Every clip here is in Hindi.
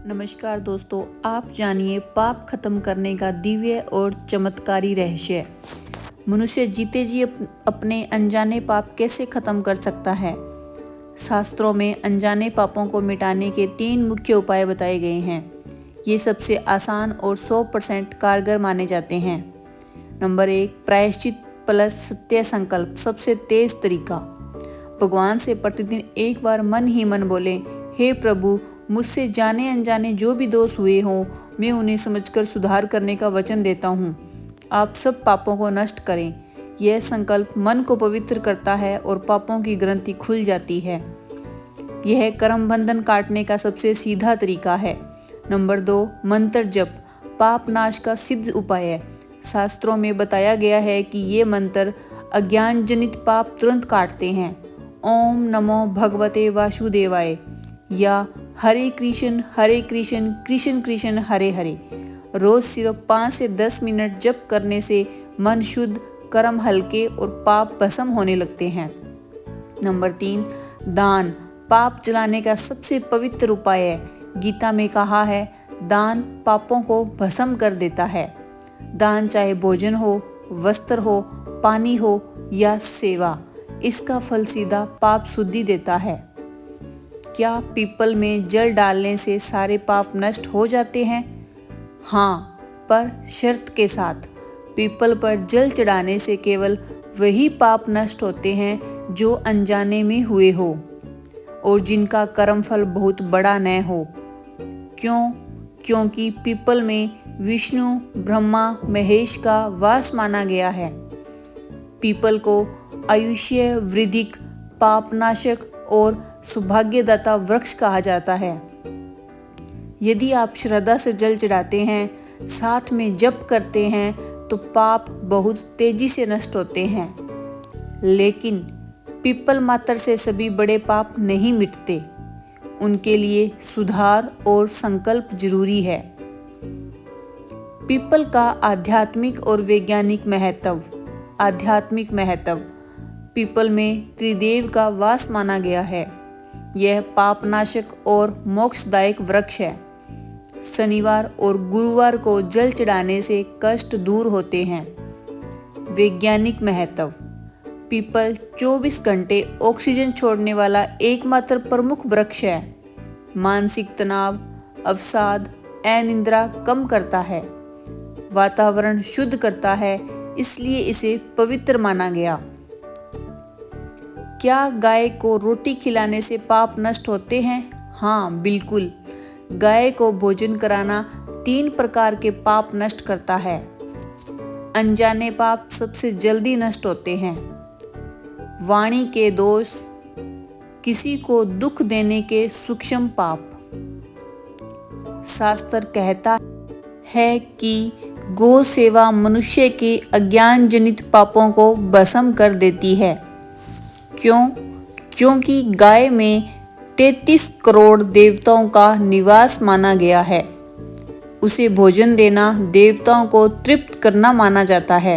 नमस्कार दोस्तों, आप जानिए पाप खत्म करने का दिव्य और चमत्कारी रहस्य। मनुष्य जीते जी अपने अनजाने पाप कैसे खत्म कर सकता है। शास्त्रों में अनजाने पापों को मिटाने के 3 मुख्य उपाय बताए गए हैं। ये सबसे आसान और 100% कारगर माने जाते हैं। नंबर 1, प्रायश्चित प्लस सत्य संकल्प। सबसे तेज तरीका, भगवान से प्रतिदिन एक बार मन ही मन बोले, हे प्रभु, मुझसे जाने अनजाने जो भी दोष हुए हों, मैं उन्हें समझकर सुधार करने का वचन देता हूँ। आप सब पापों को नष्ट करें। यह संकल्प मन को पवित्र करता है और पापों की ग्रंथि खुल जाती है। यह कर्म बंधन काटने का सबसे सीधा तरीका है। नंबर 2, मंत्र जप। पाप नाश का सिद्ध उपाय है। शास्त्रों में बताया गया है कि ये मंत्र अज्ञान जनित पाप तुरंत काटते हैं। ओम नमो भगवते वासुदेवाय या हरे कृष्ण कृष्ण कृष्ण हरे हरे रोज सिर्फ 5 से 10 मिनट जप करने से मन शुद्ध, कर्म हल्के और पाप भस्म होने लगते हैं। नंबर 3, दान पाप जलाने का सबसे पवित्र उपाय है। गीता में कहा है, दान पापों को भस्म कर देता है। दान चाहे भोजन हो, वस्त्र हो, पानी हो या सेवा, इसका फल सीधा पाप शुद्धि देता है। क्या पीपल में जल डालने से सारे पाप नष्ट हो जाते हैं? हाँ, पर शर्त के साथ। पीपल पर जल चढ़ाने से केवल वही पाप नष्ट होते हैं जो अनजाने में हुए हो और जिनका कर्मफल बहुत बड़ा न हो। क्यों? क्योंकि पीपल में विष्णु, ब्रह्मा, महेश का वास माना गया है। पीपल को आयुष्य वृद्धिक, पापनाशक और सौभाग्यदाता वृक्ष कहा जाता है। यदि आप श्रद्धा से जल चढ़ाते हैं, साथ में जप करते हैं, तो पाप बहुत तेजी से नष्ट होते हैं। लेकिन पीपल मात्र से सभी बड़े पाप नहीं मिटते। उनके लिए सुधार और संकल्प जरूरी है। पीपल का आध्यात्मिक और वैज्ञानिक महत्व। आध्यात्मिक महत्व, पीपल में त्रिदेव का वास माना गया है। यह पापनाशक और मोक्षदायक वृक्ष है। शनिवार और गुरुवार को जल चढ़ाने से कष्ट दूर होते हैं। वैज्ञानिक महत्व, पीपल 24 घंटे ऑक्सीजन छोड़ने वाला एकमात्र प्रमुख वृक्ष है। मानसिक तनाव, अवसाद, अनिद्रा कम करता है, वातावरण शुद्ध करता है, इसलिए इसे पवित्र माना गया। क्या गाय को रोटी खिलाने से पाप नष्ट होते हैं? हाँ, बिल्कुल। गाय को भोजन कराना 3 प्रकार के पाप नष्ट करता है। अनजाने पाप सबसे जल्दी नष्ट होते हैं। वाणी के दोष, किसी को दुख देने के सूक्ष्म पाप। शास्त्र कहता है कि गौ सेवा मनुष्य के अज्ञान जनित पापों को भस्म कर देती है। क्यों? क्योंकि गाय में 33 करोड़ देवताओं का निवास माना गया है। उसे भोजन देना देवताओं को तृप्त करना माना जाता है।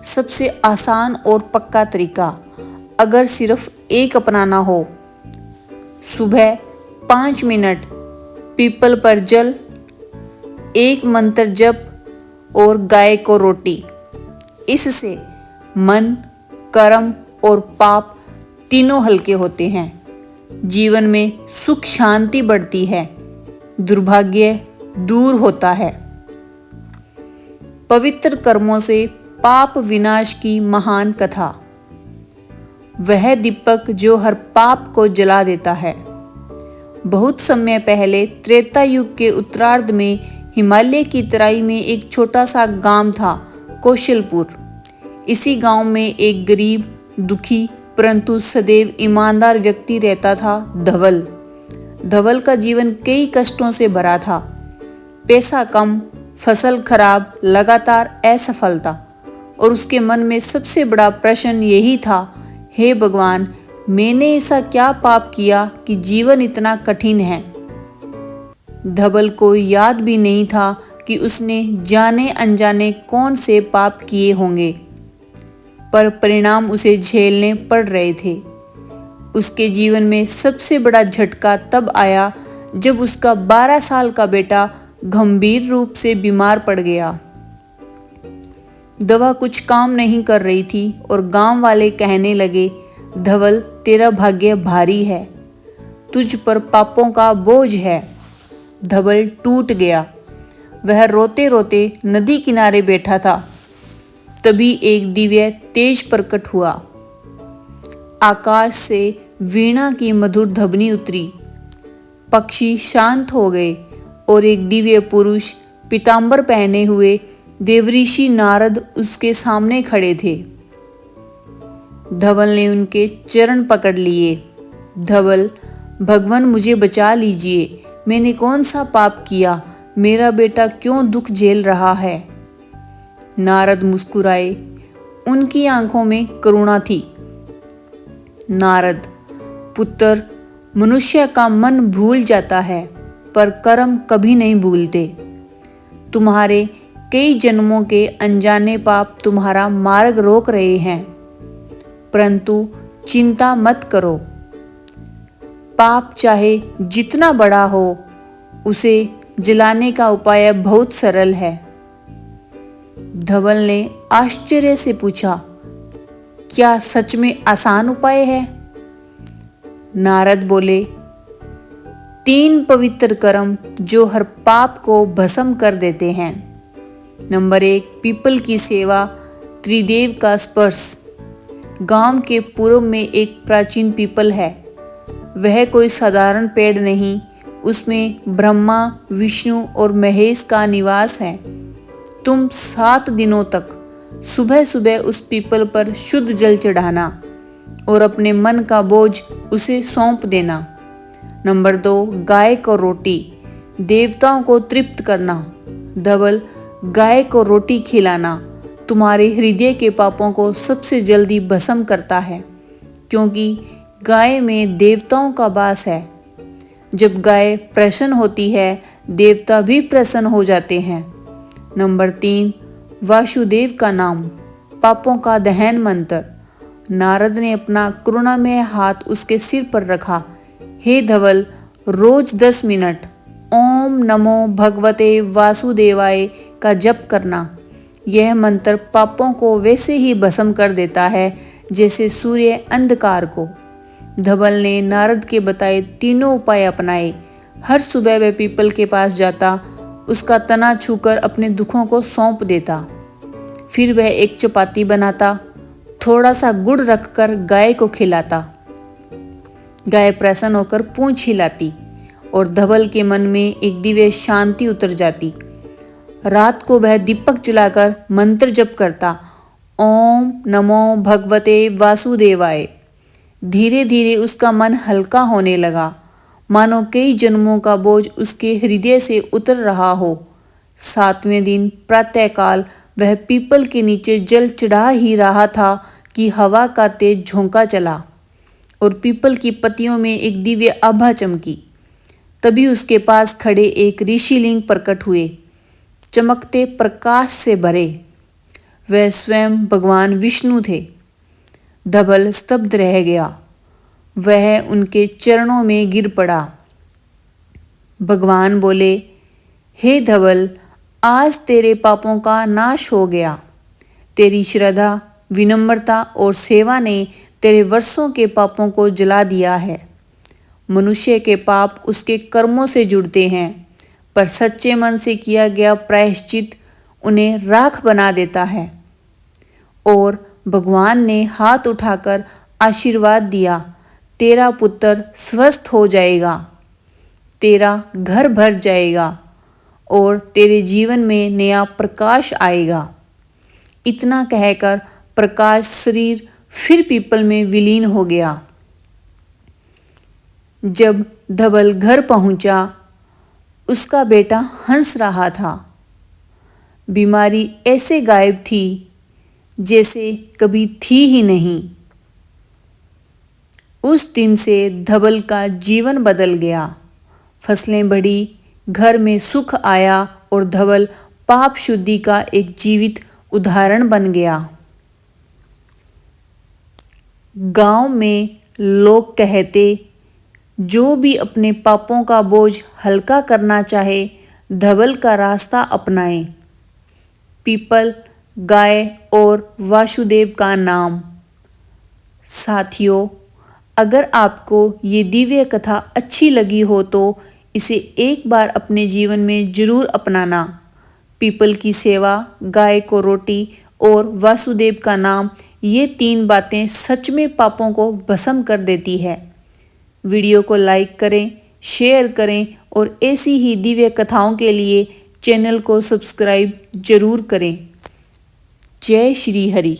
सबसे आसान और पक्का तरीका, अगर सिर्फ एक अपनाना हो, सुबह 5 मिनट पीपल पर जल, 1 मंत्र जप और गाय को रोटी। इससे मन, कर्म और पाप तीनों हल्के होते हैं। जीवन में सुख शांति बढ़ती है, दुर्भाग्य दूर होता है। पवित्र कर्मों से पाप विनाश की महान कथा। वह दीपक जो हर पाप को जला देता है। बहुत समय पहले त्रेता युग के उत्तरार्ध में हिमालय की तराई में एक छोटा सा गांव था, कौशलपुर। इसी गांव में एक गरीब, दुखी परंतु सदैव ईमानदार व्यक्ति रहता था, धवल। धवल का जीवन कई कष्टों से भरा था। पैसा कम, फसल खराब, लगातार असफलता, और उसके मन में सबसे बड़ा प्रश्न यही था, हे भगवान, मैंने ऐसा क्या पाप किया कि जीवन इतना कठिन है। धवल को याद भी नहीं था कि उसने जाने अनजाने कौन से पाप किए होंगे, पर परिणाम उसे झेलने पड़ रहे थे। उसके जीवन में सबसे बड़ा झटका तब आया जब उसका 12 साल का बेटा गंभीर रूप से बीमार पड़ गया। दवा कुछ काम नहीं कर रही थी और गांव वाले कहने लगे, धवल तेरा भाग्य भारी है, तुझ पर पापों का बोझ है। धवल टूट गया। वह रोते रोते नदी किनारे बैठा था। तभी एक दिव्य तेज प्रकट हुआ। आकाश से वीणा की मधुर ध्वनि उतरी। पक्षी शांत हो गए और एक दिव्य पुरुष पीतांबर पहने हुए देवऋषि नारद उसके सामने खड़े थे। धवल ने उनके चरण पकड़ लिए। धवल, भगवान मुझे बचा लीजिए, मैंने कौन सा पाप किया, मेरा बेटा क्यों दुख झेल रहा है। नारद मुस्कुराए। उनकी आंखों में करुणा थी। नारद, पुत्र, मनुष्य का मन भूल जाता है पर कर्म कभी नहीं भूलते। तुम्हारे कई जन्मों के अनजाने पाप तुम्हारा मार्ग रोक रहे हैं, परंतु चिंता मत करो। पाप चाहे जितना बड़ा हो, उसे जलाने का उपाय बहुत सरल है। धवल ने आश्चर्य से पूछा, क्या सच में आसान उपाय है? नारद बोले, 3 पवित्र कर्म जो हर पाप को भस्म कर देते हैं। नंबर 1, पीपल की सेवा, त्रिदेव का स्पर्श। गांव के पूर्व में एक प्राचीन पीपल है। वह कोई साधारण पेड़ नहीं, उसमें ब्रह्मा, विष्णु और महेश का निवास है। तुम 7 दिनों तक सुबह सुबह उस पीपल पर शुद्ध जल चढ़ाना और अपने मन का बोझ उसे सौंप देना। नंबर 2, गाय को रोटी, देवताओं को तृप्त करना। धवल, गाय को रोटी खिलाना तुम्हारे हृदय के पापों को सबसे जल्दी भस्म करता है, क्योंकि गाय में देवताओं का वास है। जब गाय प्रसन्न होती है, देवता भी प्रसन्न हो जाते हैं। नंबर 3, वासुदेव का नाम, पापों का दहन मंत्र। नारद ने अपना करुणामय हाथ उसके सिर पर रखा। हे धवल, रोज 10 मिनट ओम नमो भगवते वासुदेवाय का जप करना। यह मंत्र पापों को वैसे ही भस्म कर देता है जैसे सूर्य अंधकार को। धवल ने नारद के बताए तीनों उपाय अपनाए। हर सुबह वह पीपल के पास जाता, उसका तना छूकर अपने दुखों को सौंप देता। फिर वह एक चपाती बनाता, थोड़ा सा गुड़ रखकर गाय को खिलाता। गाय प्रसन्न होकर पूंछ हिलाती और धवल के मन में एक दिव्य शांति उतर जाती। रात को वह दीपक जलाकर मंत्र जप करता, ओम नमो भगवते वासुदेवाय। धीरे धीरे उसका मन हल्का होने लगा, मानो कई जन्मों का बोझ उसके हृदय से उतर रहा हो। 7वें दिन प्रातःकाल वह पीपल के नीचे जल चढ़ा ही रहा था कि हवा का तेज झोंका चला और पीपल की पत्तियों में एक दिव्य आभा चमकी। तभी उसके पास खड़े एक ऋषिलिंग प्रकट हुए, चमकते प्रकाश से भरे। वह स्वयं भगवान विष्णु थे। धवल स्तब्ध रह गया। वह उनके चरणों में गिर पड़ा। भगवान बोले, हे धवल, आज तेरे पापों का नाश हो गया। तेरी श्रद्धा, विनम्रता और सेवा ने तेरे वर्षों के पापों को जला दिया है। मनुष्य के पाप उसके कर्मों से जुड़ते हैं, पर सच्चे मन से किया गया प्रायश्चित उन्हें राख बना देता है। और भगवान ने हाथ उठाकर आशीर्वाद दिया, तेरा पुत्र स्वस्थ हो जाएगा, तेरा घर भर जाएगा और तेरे जीवन में नया प्रकाश आएगा। इतना कहकर प्रकाश शरीर फिर पीपल में विलीन हो गया। जब धवल घर पहुंचा, उसका बेटा हंस रहा था। बीमारी ऐसे गायब थी जैसे कभी थी ही नहीं। उस दिन से धवल का जीवन बदल गया। फसलें बढ़ी, घर में सुख आया और धवल पाप शुद्धि का एक जीवित उदाहरण बन गया। गांव में लोग कहते, जो भी अपने पापों का बोझ हल्का करना चाहे, धवल का रास्ता अपनाए। पीपल, गाय और वासुदेव का नाम। साथियों, अगर आपको ये दिव्य कथा अच्छी लगी हो तो इसे एक बार अपने जीवन में जरूर अपनाना। पीपल की सेवा, गाय को रोटी और वासुदेव का नाम, ये 3 बातें सच में पापों को भस्म कर देती है। वीडियो को लाइक करें, शेयर करें और ऐसी ही दिव्य कथाओं के लिए चैनल को सब्सक्राइब जरूर करें। जय श्री हरि।